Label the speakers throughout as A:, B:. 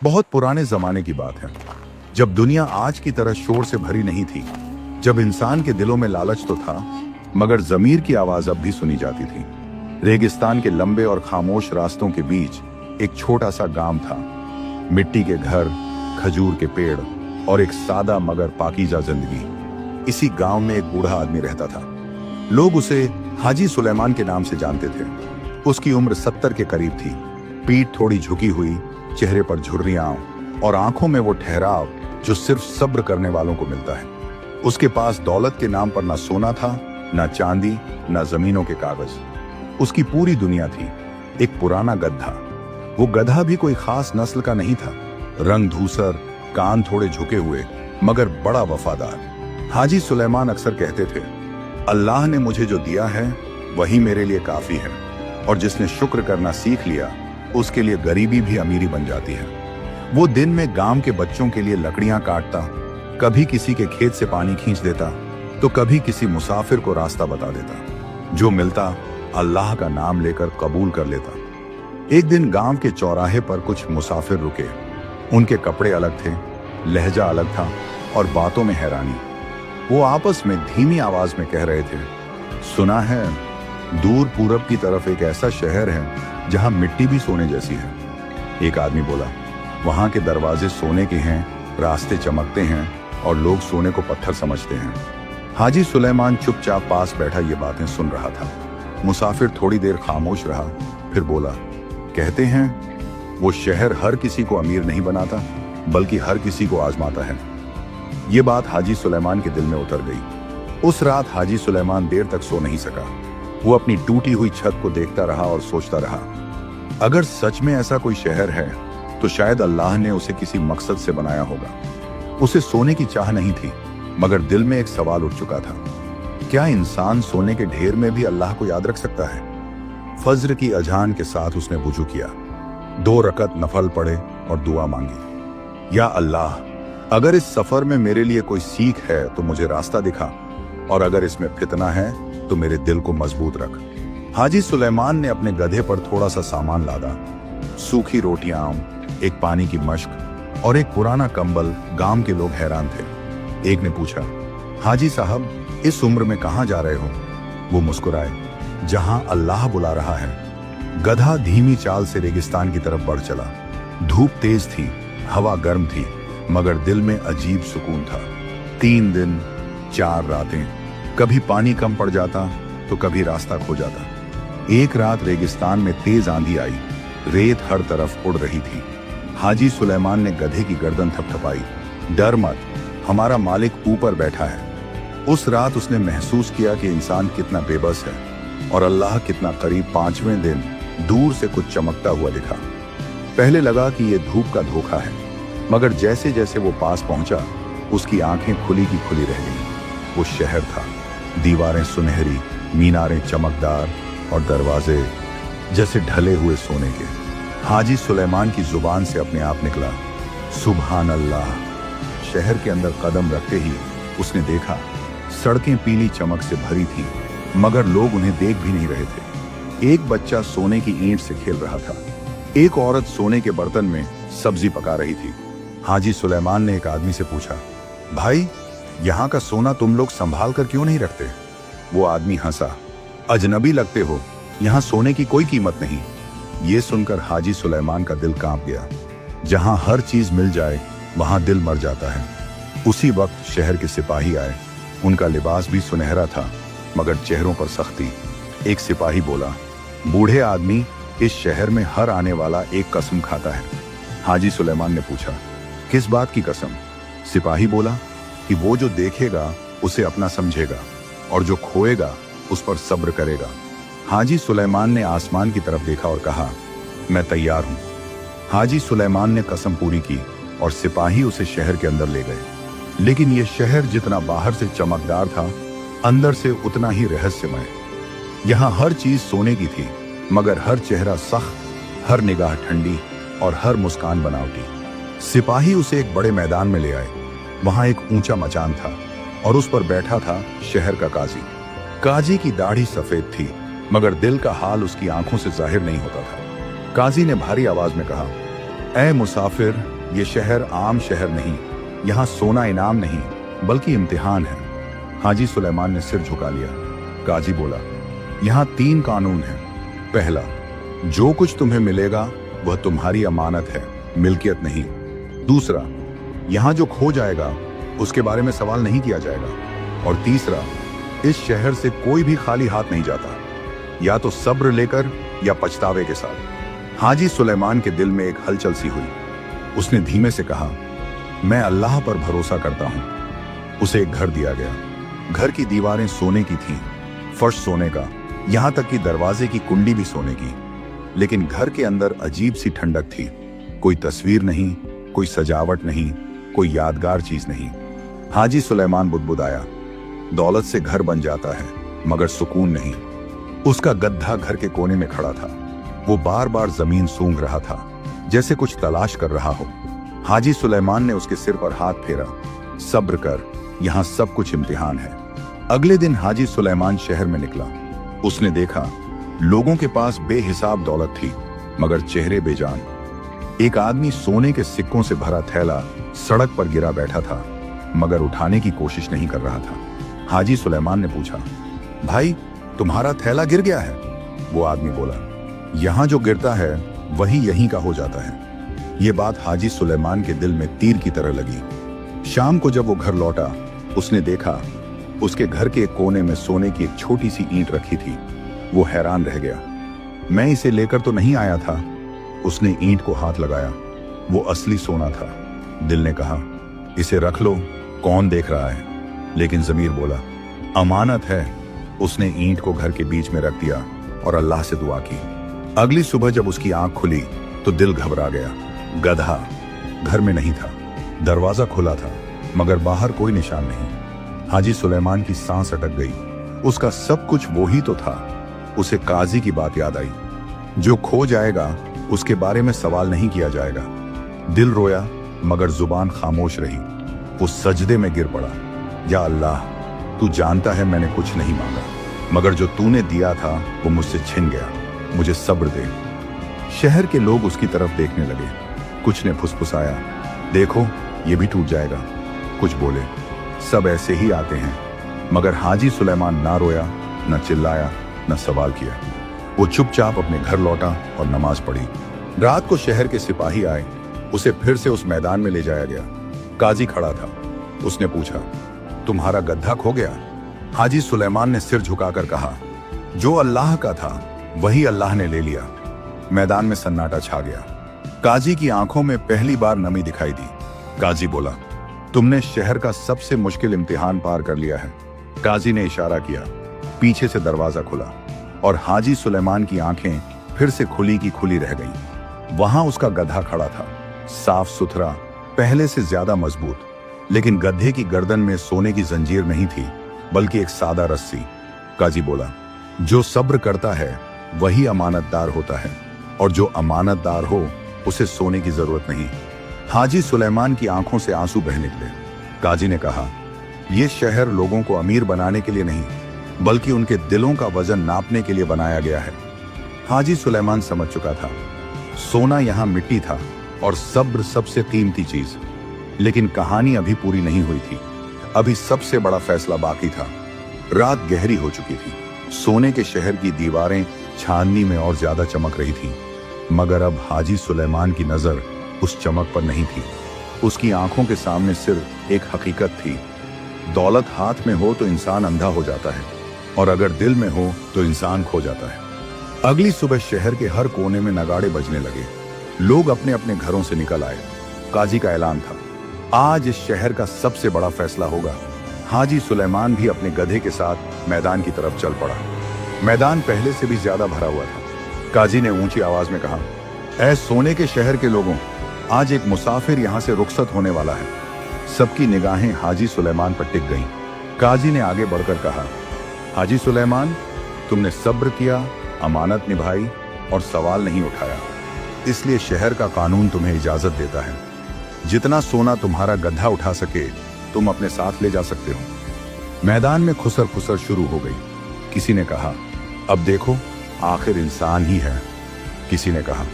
A: बहुत पुराने जमाने की बात है, जब दुनिया आज की तरह शोर से भरी नहीं थी, जब इंसान के दिलों में लालच तो था, मगर जमीर की आवाज अब भी सुनी जाती थी। रेगिस्तान के लंबे और खामोश रास्तों के बीच एक छोटा सा गांव था। मिट्टी के घर, खजूर के पेड़ और एक सादा मगर पाकीज़ा जिंदगी। इसी गांव में एक बूढ़ा आदमी रहता था। लोग उसे हाजी सुलेमान के नाम से जानते थे। उसकी उम्र 70 के करीब थी। पीठ थोड़ी झुकी हुई, चेहरे पर झुर्रियां और आंखों में वो ठहराव जो सिर्फ सब्र करने वालों को मिलता है। उसके पास दौलत के नाम पर ना सोना था, ना चांदी, ना जमीनों के कागज। उसकी पूरी दुनिया थी एक पुराना गधा। वो गधा भी कोई खास नस्ल का नहीं था। रंग धूसर, कान थोड़े झुके हुए, मगर बड़ा वफादार। हाजी सुलेमान अक्सर कहते थे, अल्लाह ने मुझे जो दिया है वही मेरे लिए काफी है, और जिसने शुक्र करना सीख लिया उसके लिए गरीबी भी अमीरी बन जाती है। वो दिन में गांव के बच्चों के लिए लकड़ियां काटता, कभी किसी के खेत से पानी खींच देता, तो कभी किसी मुसाफिर को रास्ता बता देता। जो मिलता अल्लाह का नाम लेकर कबूल कर लेता। एक दिन गांव के चौराहे पर कुछ मुसाफिर रुके। उनके कपड़े अलग थे, लहजा अलग था और बातों में हैरानी। वो आपस में धीमी आवाज में कह रहे थे, सुना है दूर पूरब की तरफ एक ऐसा शहर है जहां मिट्टी भी सोने जैसी है। एक आदमी बोला, वहां के दरवाजे सोने के हैं, रास्ते चमकते हैं और लोग सोने को पत्थर समझते हैं। हाजी सुलेमान चुपचाप पास बैठा ये बातें सुन रहा था। मुसाफिर थोड़ी देर खामोश रहा, फिर बोला, कहते हैं वो शहर हर किसी को अमीर नहीं बनाता, बल्कि हर किसी को आजमाता है। ये बात हाजी सुलेमान के दिल में उतर गई। उस रात हाजी सुलेमान देर तक सो नहीं सका। वो अपनी टूटी हुई छत को देखता रहा और सोचता रहा, अगर सच में ऐसा कोई शहर है तो शायद अल्लाह ने उसे किसी मकसद से बनाया होगा। उसे सोने की चाह नहीं थी, मगर दिल में एक सवाल उठ चुका था, क्या इंसान सोने के ढेर में भी अल्लाह को याद रख सकता है? फज्र की अजान के साथ उसने वुजू किया, 2 रकत नफल पढ़े और दुआ मांगी, या अल्लाह, अगर इस सफर में मेरे लिए कोई सीख है तो मुझे रास्ता दिखा, और अगर इसमें फितना है तो मेरे दिल को मजबूत रख। हाजी सुलेमान ने अपने गधे पर थोड़ा सा सामान लादा, सूखी रोटियां, एक पानी की मश्क और एक पुराना कंबल। गांव के लोग हैरान थे। एक ने पूछा, हाजी साहब, इस उम्र में कहां जा रहे हो? वो मुस्कुराए, जहां अल्लाह बुला रहा है। गधा धीमी चाल से रेगिस्तान की तरफ बढ़ चला। धूप तेज थी, हवा गर्म थी, मगर दिल में अजीब सुकून था। 3 दिन 4 रातें, कभी पानी कम पड़ जाता तो कभी रास्ता खो जाता। एक रात रेगिस्तान में तेज आंधी आई, रेत हर तरफ उड़ रही थी। हाजी सुलेमान ने गधे की गर्दन थपथपाई, डर मत, हमारा मालिक ऊपर बैठा है। उस रात उसने महसूस किया कि इंसान कितना बेबस है और अल्लाह कितना करीब। 5वें दिन दूर से कुछ चमकता हुआ दिखा। पहले लगा कि यह धूप का धोखा है, मगर जैसे जैसे वो पास पहुंचा, उसकी आंखें खुली की खुली रह गईं। वो शहर था, दीवारें सुनहरी, मीनारें चमकदार और दरवाजे जैसे ढले हुए सोने के। हाजी सुलेमान की जुबान से अपने आप निकला, सुभान अल्लाह। शहर के अंदर कदम रखते ही उसने देखा, सड़कें पीली चमक से भरी थी, मगर लोग उन्हें देख भी नहीं रहे थे। एक बच्चा सोने की ईंट से खेल रहा था। एक औरत सोने के बर्तन में सब्जी पका रही थी। हाजी सुलेमान ने एक आदमी से पूछा, भाई, यहाँ का सोना तुम लोग संभाल कर क्यों नहीं रखते? वो आदमी हंसा, अजनबी लगते हो, यहाँ सोने की कोई कीमत नहीं। ये सुनकर हाजी सुलेमान का दिल कांप गया। जहाँ हर चीज मिल जाए वहां दिल मर जाता है। उसी वक्त शहर के सिपाही आए। उनका लिबास भी सुनहरा था, मगर चेहरों पर सख्ती। एक सिपाही बोला, बूढ़े आदमी, इस शहर में हर आने वाला एक कसम खाता है। हाजी सुलेमान ने पूछा, किस बात की कसम? सिपाही बोला कि वो जो देखेगा उसे अपना समझेगा, और जो खोएगा उस पर सब्र करेगा। हाजी सुलेमान ने आसमान की तरफ देखा और कहा, मैं तैयार हूं। हाजी सुलेमान ने कसम पूरी की और सिपाही उसे शहर के अंदर ले गए। लेकिन यह शहर जितना बाहर से चमकदार था, अंदर से उतना ही रहस्यमय। यहाँ हर चीज सोने की थी, मगर हर चेहरा सख्त, हर निगाह ठंडी और हर मुस्कान बनावटी। सिपाही उसे एक बड़े मैदान में ले आए। वहां एक ऊंचा मचान था और उस पर बैठा था शहर का काजी। काजी की दाढ़ी सफेद थी, मगर दिल का हाल उसकी आंखों से जाहिर नहीं होता था। काजी ने भारी आवाज में कहा, ऐ मुसाफिर, ये शहर आम शहर नहीं, यहाँ सोना इनाम नहीं बल्कि इम्तिहान है। हाजी सुलेमान ने सिर झुका लिया। काजी बोला, यहाँ 3 कानून हैं। पहला, जो कुछ तुम्हें मिलेगा वह तुम्हारी अमानत है, मिल्कियत नहीं। दूसरा, यहाँ जो खो जाएगा उसके बारे में सवाल नहीं किया जाएगा। और तीसरा, इस शहर से कोई भी खाली हाथ नहीं जाता, या तो सब्र लेकर या पछतावे के साथ। हाजी सुलेमान के दिल में एक हलचल सी हुई। उसने धीमे से कहा, मैं अल्लाह पर भरोसा करता हूं। उसे एक घर दिया गया। घर की दीवारें सोने की थीं, फर्श सोने का, यहां तक कि दरवाजे की कुंडी भी सोने की। लेकिन घर के अंदर अजीब सी ठंडक थी। कोई तस्वीर नहीं, कोई सजावट नहीं, कोई यादगार चीज नहीं। हाजी सुलेमान बुदबुदाया, दौलत से घर बन जाता है मगर सुकून नहीं। उसका गड्ढा घर के कोने में खड़ा था। वो बार बार जमीन सूंघ रहा था, जैसे कुछ तलाश कर रहा हो। हाजी सुलेमान ने उसके सिर पर हाथ फेरा। सब्र कर, यहाँ सब कुछ इम्तिहान है। अगले दिन हाजी सुलेमान शहर में निकला। उसने देखा लोगों के पास बेहिसाब दौलत थी मगर चेहरे बेजान। एक आदमी सोने के सिक्कों से भरा थैला सड़क पर गिरा बैठा था मगर उठाने की कोशिश नहीं कर रहा था। हाजी सुलेमान ने पूछा, भाई तुम्हारा थैला गिर गया है? वो आदमी बोला, यहाँ जो गिरता है वही यहीं का हो जाता है। ये बात हाजी सुलेमान के दिल में तीर की तरह लगी। शाम को जब वो घर लौटा, उसने देखा उसके घर के एक कोने में सोने की एक छोटी सी ईंट रखी थी। वो हैरान रह गया। मैं इसे लेकर तो नहीं आया था। उसने ईंट को हाथ लगाया। वो असली सोना था। दिल ने कहा, इसे रख लो, कौन देख रहा है? लेकिन ज़मीर बोला, अमानत है। उसने ईंट को घर के बीच में रख दिया और अल्लाह से दुआ की। अगली सुबह जब उसकी आंख खुली तो दिल घबरा गया। गधा घर में नहीं था। दरवाजा खुला था मगर बाहर कोई निशान नहीं। हाजी सुलेमान की सांस अटक गई। उसका सब कुछ वो ही तो था। उसे काजी की बात याद आई, जो खो जाएगा उसके बारे में सवाल नहीं किया जाएगा। दिल रोया मगर जुबान खामोश रही। वो सजदे में गिर पड़ा। या अल्लाह, तू जानता है मैंने कुछ नहीं मांगा, मगर जो तूने दिया था वो मुझसे छिन गया। मुझे सब्र दे। शहर के लोग उसकी तरफ देखने लगे। कुछ ने फुसफुसाया, देखो ये भी टूट जाएगा। कुछ बोले, सब ऐसे ही आते हैं। मगर हाजी सुलेमान ना रोया, न चिल्लाया, न सवाल किया। वो चुपचाप अपने घर लौटा और नमाज पढ़ी। रात को शहर के सिपाही आए। उसे फिर से उस मैदान में ले जाया गया। काजी खड़ा था। उसने पूछा, तुम्हारा गड्ढा खो गया? हाजी सुलेमान ने सिर झुकाकर कहा, जो अल्लाह का था वही अल्लाह ने ले लिया। मैदान में सन्नाटा छा गया। काजी की आंखों में पहली बार नमी दिखाई दी। काजी बोला, तुमने शहर का सबसे मुश्किल इम्तिहान पार कर लिया है। काजी ने इशारा किया। पीछे से दरवाजा खुला और हाजी सुलेमान की आंखें फिर से खुली की खुली रह गईं। वहां उसका गधा खड़ा था, साफ सुथरा, पहले से ज्यादा मजबूत। लेकिन गधे की गर्दन में सोने की जंजीर नहीं थी बल्कि एक सादा रस्सी। काजी बोला, जो सब्र करता है वही अमानतदार होता है, और जो अमानतदार हो उसे सोने की जरूरत नहीं। हाजी सुलेमान की आंखों से आंसू बह निकले। काजी ने कहा, यह शहर लोगों को अमीर बनाने के लिए नहीं बल्कि उनके दिलों का वजन नापने के लिए बनाया गया है। हाजी सुलेमान समझ चुका था, सोना यहाँ मिट्टी था और सब्र सबसे कीमती चीज। लेकिन कहानी अभी पूरी नहीं हुई थी। अभी सबसे बड़ा फैसला बाकी था। रात गहरी हो चुकी थी। सोने के शहर की दीवारें चांदनी में और ज्यादा चमक रही थीं, मगर अब हाजी सुलेमान की नजर उस चमक पर नहीं थी। उसकी आंखों के सामने सिर्फ एक हकीकत थी, दौलत हाथ में हो तो इंसान अंधा हो जाता है, और अगर दिल में हो तो इंसान खो जाता है। अगली सुबह शहर के हर कोने में नगाड़े बजने लगे। लोग अपने अपने घरों से निकल आए। काजी का ऐलान था, आज इस शहर का सबसे बड़ा फैसला होगा। हाजी सुलेमान भी अपने गधे के साथ मैदान की तरफ चल पड़ा। मैदान पहले से भी ज्यादा भरा हुआ था। काजी ने ऊंची आवाज में कहा, ऐ सोने के शहर के लोगों, आज एक मुसाफिर यहाँ से रुखसत होने वाला है। सबकी निगाहें हाजी सुलेमान पर टिक गईं। काजी ने आगे बढ़कर कहा, हाजी सुलेमान, तुमने सब्र किया, अमानत निभाई और सवाल नहीं उठाया, इसलिए शहर का कानून तुम्हें इजाजत देता है। जितना सोना तुम्हारा गधा उठा सके तुम अपने साथ ले जा सकते हो। मैदान में खुसर खुसर शुरू हो गई। किसी ने कहा, अब देखो आखिर इंसान ही है। किसी ने कहा,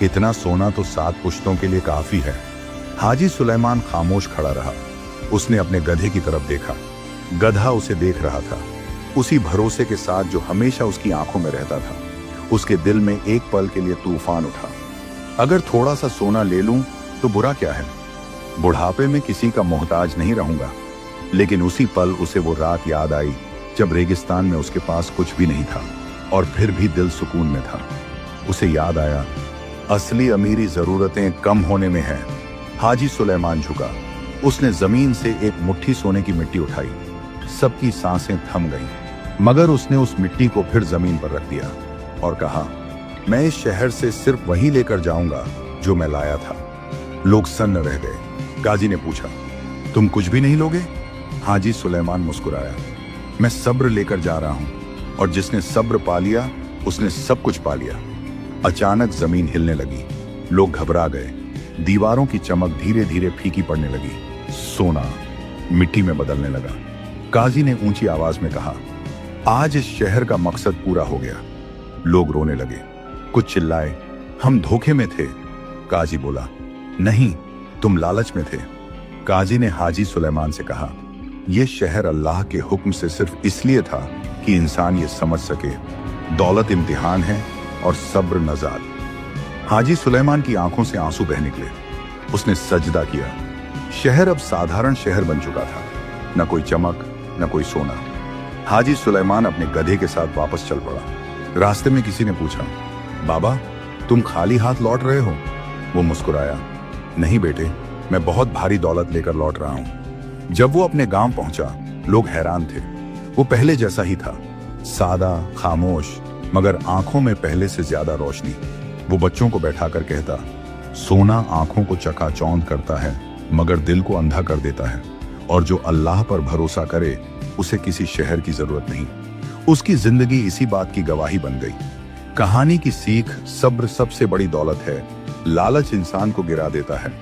A: इतना सोना तो 7 पुश्तों के लिए काफी है। हाजी सुलेमान खामोश खड़ा रहा। उसने अपने गधे की तरफ देखा। गधा उसे देख रहा था, उसी भरोसे के साथ जो हमेशा उसकी आंखों में रहता था। उसके दिल में एक पल के लिए तूफान उठा। अगर थोड़ा सा सोना ले लूं तो बुरा क्या है? बुढ़ापे में किसी का मोहताज नहीं रहूंगा। लेकिन उसी पल उसे वो रात याद आई जब रेगिस्तान में उसके पास कुछ भी नहीं था और फिर भी दिल सुकून में था। उसे याद आया, असली अमीरी जरूरतें कम होने में है। हाजी सुलेमान झुका। उसने जमीन से एक मुट्ठी सोने की मिट्टी उठाई। सबकी सांसें थम गईं, मगर उसने उस मिट्टी को फिर जमीन पर रख दिया और कहा, मैं इस शहर से सिर्फ वही लेकर जाऊंगा जो मैं लाया था। लोग सन्न रह गए। गाजी ने पूछा, तुम कुछ भी नहीं लोगे? हाजी सुलेमान मुस्कुराया, मैं सब्र लेकर जा रहा हूं और जिसने सब्र पा लिया उसने सब कुछ पा लिया। अचानक जमीन हिलने लगी। लोग घबरा गए। दीवारों की चमक धीरे धीरे फीकी पड़ने लगी। सोना मिट्टी में बदलने लगा। काजी ने ऊंची आवाज में कहा, आज इस शहर का मकसद पूरा हो गया। लोग रोने लगे। कुछ चिल्लाए, हम धोखे में थे। काजी बोला, नहीं, तुम लालच में थे। काजी ने हाजी सुलेमान से कहा, यह शहर अल्लाह के हुक्म से सिर्फ इसलिए था कि इंसान ये समझ सके, दौलत इम्तिहान है और सब्र नजात। हाजी सुलेमान की आंखों से आंसू बह निकले। उसने सजदा किया। शहर अब साधारण शहर बन चुका था, न कोई चमक, न कोई सोना। हाजी सुलेमान अपने गधे के साथ वापस चल पड़ा। रास्ते में किसी ने पूछा, बाबा, तुम खाली हाथ लौट रहे हो? वो मुस्कुराया, नहीं बेटे, मैं बहुत भारी दौलत लेकर लौट रहा हूं। जब वो अपने गांव पहुंचा, लोग हैरान थे। वो पहले जैसा ही था, सादा, खामोश, मगर आंखों में पहले से ज्यादा रोशनी। वो बच्चों को बैठाकर कहता, सोना आंखों को चकाचौंध करता है मगर दिल को अंधा कर देता है, और जो अल्लाह पर भरोसा करे उसे किसी शहर की जरूरत नहीं। उसकी जिंदगी इसी बात की गवाही बन गई। कहानी की सीख, सब्र सबसे बड़ी दौलत है। लालच इंसान को गिरा देता है,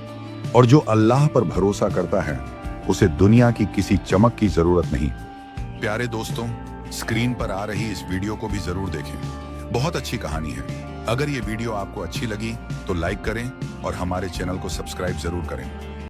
A: और जो अल्लाह पर भरोसा करता है उसे दुनिया की किसी चमक की जरूरत नहीं। प्यारे दोस्तों, स्क्रीन पर आ रही इस वीडियो को भी जरूर देखें। बहुत अच्छी कहानी है। अगर ये वीडियो आपको अच्छी लगी तो लाइक करें और हमारे चैनल को सब्सक्राइब जरूर करें।